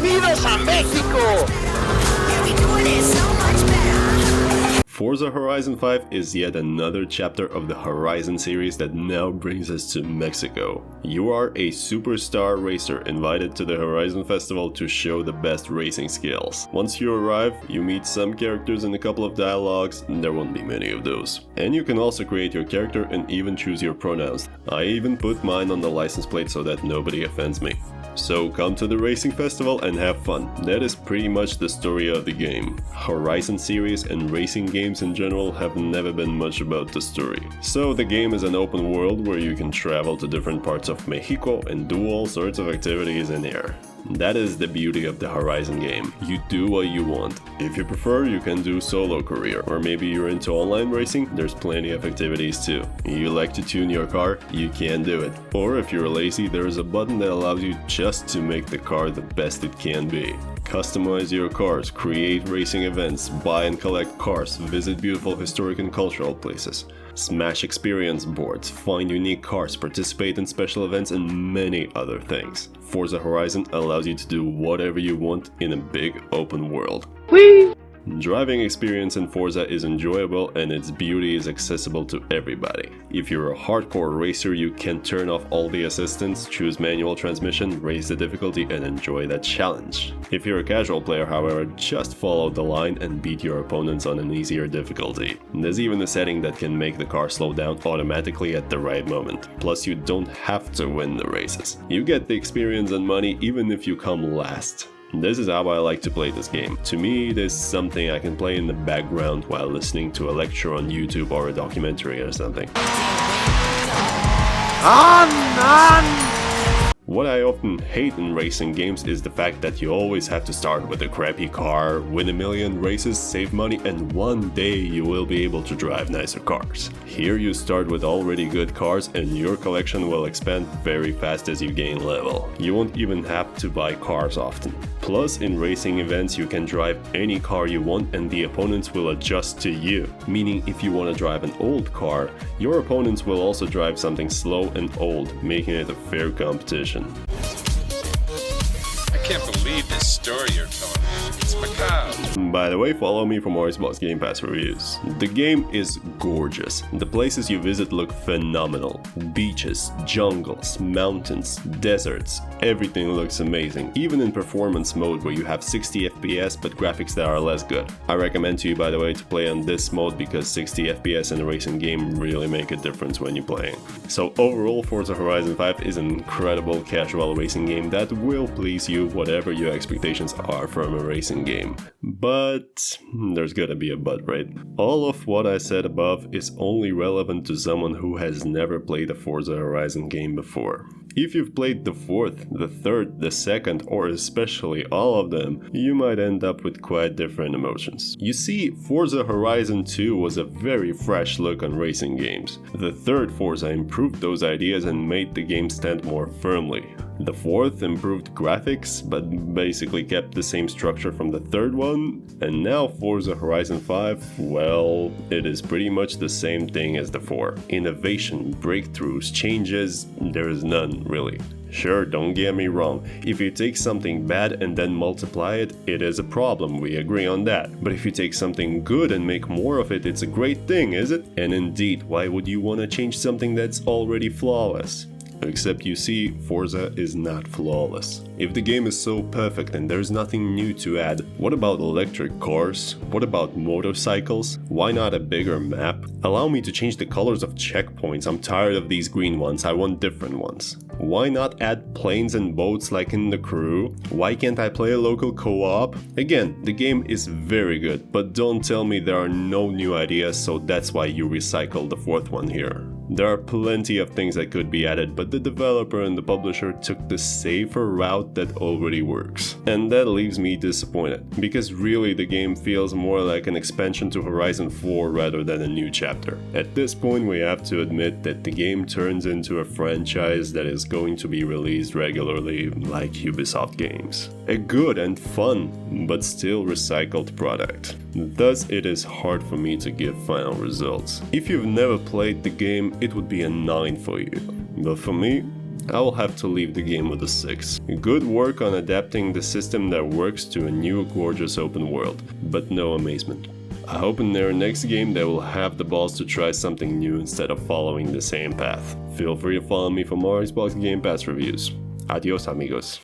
¡Bienvenidos a México! Forza Horizon 5 is yet another chapter of the Horizon series that now brings us to Mexico. You are a superstar racer invited to the Horizon Festival to show the best racing skills. Once you arrive, you meet some characters and a couple of dialogues, there won't be many of those. And you can also create your character and even choose your pronouns. I even put mine on the license plate so that nobody offends me. So come to the racing festival and have fun. That is pretty much the story of the game. Horizon series and racing games in general have never been much about the story. So the game is an open world where you can travel to different parts of Mexico and do all sorts of activities in here. That is the beauty of the Horizon game. You do what you want. If you prefer, you can do solo career, or maybe you're into online racing, there's plenty of activities too. You like to tune your car, you can do it. Or if you're lazy, there is a button that allows you just to make the car the best it can be. Customize your cars, create racing events, buy and collect cars, visit beautiful historic and cultural places, smash experience boards, find unique cars, participate in special events, and many other things. Forza Horizon allows you to do whatever you want in a big open world. Whee! Driving experience in Forza is enjoyable and its beauty is accessible to everybody. If you're a hardcore racer, you can turn off all the assistants, choose manual transmission, raise the difficulty, and enjoy that challenge. If you're a casual player, however, just follow the line and beat your opponents on an easier difficulty. There's even a setting that can make the car slow down automatically at the right moment. Plus, you don't have to win the races. You get the experience and money even if you come last. This is how I like to play this game. To me, it is something I can play in the background while listening to a lecture on YouTube or a documentary or something. What I often hate in racing games is the fact that you always have to start with a crappy car, win a million races, save money, and one day you will be able to drive nicer cars. Here you start with already good cars and your collection will expand very fast as you gain level. You won't even have to buy cars often. Plus, in racing events you can drive any car you want and the opponents will adjust to you. Meaning if you want to drive an old car, your opponents will also drive something slow and old, making it a fair competition. I can't believe this story you're telling me. It's macabre. By the way, follow me for more Xbox Game Pass reviews. The game is gorgeous. The places you visit look phenomenal. Beaches, jungles, mountains, deserts, everything looks amazing. Even in performance mode where you have 60 FPS but graphics that are less good. I recommend to you, by the way, to play on this mode because 60 FPS in a racing game really make a difference when you're playing. So overall, Forza Horizon 5 is an incredible casual racing game that will please you whatever your expectations are from a racing game. But there's gotta be a but, right? All of what I said above is only relevant to someone who has never played a Forza Horizon game before. If you've played the fourth, the third, the second, or especially all of them, you might end up with quite different emotions. You see, Forza Horizon 2 was a very fresh look on racing games. The third Forza improved those ideas and made the game stand more firmly. The fourth improved graphics, but basically kept the same structure from the third one. And now Forza Horizon 5, well, it is pretty much the same thing as the 4. Innovation, breakthroughs, changes, there is none really. Sure, don't get me wrong, if you take something bad and then multiply it, it is a problem, we agree on that. But if you take something good and make more of it, it's a great thing, is it? And indeed, why would you want to change something that's already flawless? Except you see, Forza is not flawless. If the game is so perfect and there's nothing new to add, what about electric cars? What about motorcycles? Why not a bigger map? Allow me to change the colors of checkpoints, I'm tired of these green ones, I want different ones. Why not add planes and boats like in The Crew? Why can't I play a local co-op? Again, the game is very good, but don't tell me there are no new ideas, so that's why you recycled the fourth one here. There are plenty of things that could be added, but the developer and the publisher took the safer route that already works. And that leaves me disappointed, because really the game feels more like an expansion to Horizon 4 rather than a new chapter. At this point we have to admit that the game turns into a franchise that is going to be released regularly like Ubisoft games. A good and fun, but still recycled product. Thus it is hard for me to give final results. If you've never played the game, it would be a 9 for you. But for me, I will have to leave the game with a 6. Good work on adapting the system that works to a new gorgeous open world, but no amazement. I hope in their next game they will have the balls to try something new instead of following the same path. Feel free to follow me for more Xbox Game Pass reviews. Adios amigos.